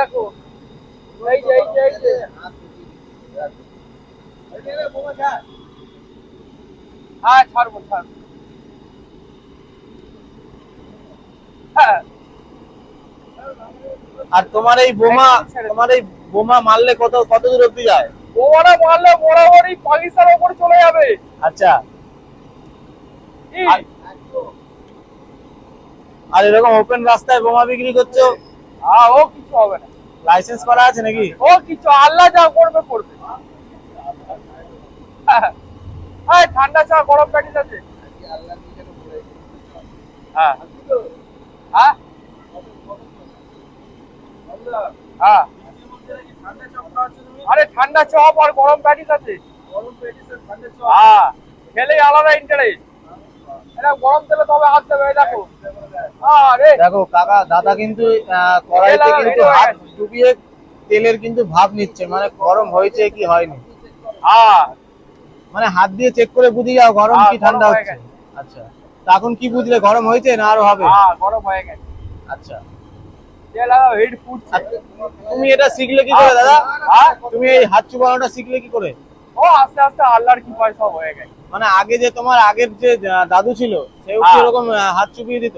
দেখো, এই যে হ্যাঁ ছাড়বো হ্যাঁ। আর তোমার এই বোমা মারলে কত দূর অব্দি যায়? বোমাটা মারলে মোটামুটি পাকিস্তানের উপরে চলে যাবে। আচ্ছা। কি? আর এরকম ওপেন রাস্তায় বোমা বিক্রি করছো, ও কিছু হবে না। লাইসেন্স করা আছে নাকি? ও কিছু, আল্লাহ যা করবে করবে। হ্যাঁ ঠান্ডা চা গরম প্যাটিস আছে। হ্যাঁ হ্যাঁ হ্যাঁ। আরে ঠান্ডা চপ আর গরম প্যাটিস আছে। হ্যাঁ, খেলেই আলাদা ইন্টারেস্ট। এটা গরম তেলে তবে হাত দেবে, এই দেখো। আরে দেখো কাকা, দাদা কিন্তু কড়াইতে কিন্তু হাত ডুবিয়ে তেলের কিন্তু ভাব নিচ্ছে, মানে গরম হয়েছে কি হয়নি। হ্যাঁ, মানে হাত দিয়ে চেক করে বুঝে যাও গরম কি ঠান্ডা গরম হয়ে হচ্ছে। গেছে। আচ্ছা, তা এখন কি বুঝলে, গরম হয়েছে না আরো হবে? হ্যাঁ গরম হয়ে গেছে। আচ্ছা। তেল লাগাও, হিট ফুটছে। আর তুমি এটা শিখলে কি করে দাদা? তুমি এই হাত চুবানোটা শিখলে কি করে? ও আস্তে আস্তে আল্লাহর কি পয়সা হয়ে গেছে। মানে আগে যে তোমার আগের যে দাদু ছিল, সেও কি এরকম হাত চুবিয়ে দিত?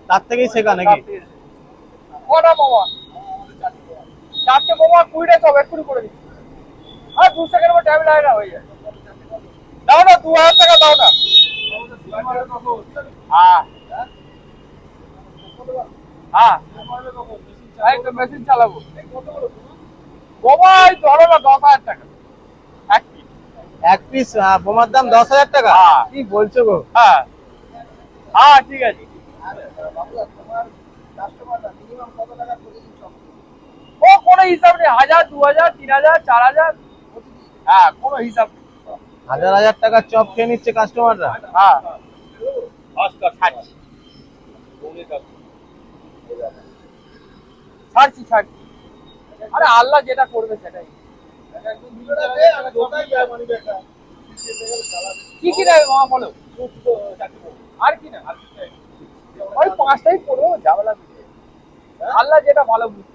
তার থেকেই শেখা নাকি? কটা বোমা? চারটে বোমা 20টা চপ এক্ষুনি করে দিচ্ছি। আর 2 সেকেন্ড মতো টাইম লাগে না, হয়ে যায়। দাও না, 2000 টাকা দাও না। হ্যাঁ হ্যাঁ, এই তো মেশিন চালাবো। বোমা এই ধরো না 10,000 টাকা এক পিস। এক পিস বোমার দাম 10,000 টাকা? হ্যাঁ। কি বলছো গো? হ্যাঁ হ্যাঁ ঠিক আছে। ও কোনো হিসাব নেই, 1000, 2000, 3000, 4000। হ্যাঁ কোনো হিসাব নেই। হাজার হাজার টাকার চপ খেয়ে নিচ্ছে কাস্টমাররা। হ্যাঁ ছাড়ছি। আরে আল্লাহ যেটা করবে সেটাই। কি নেবে মামা বলো? আর কি না, ওই 5টাই পড়বো, ঝামেলা নেই। আল্লাহ যেটা ভালো বুঝবে।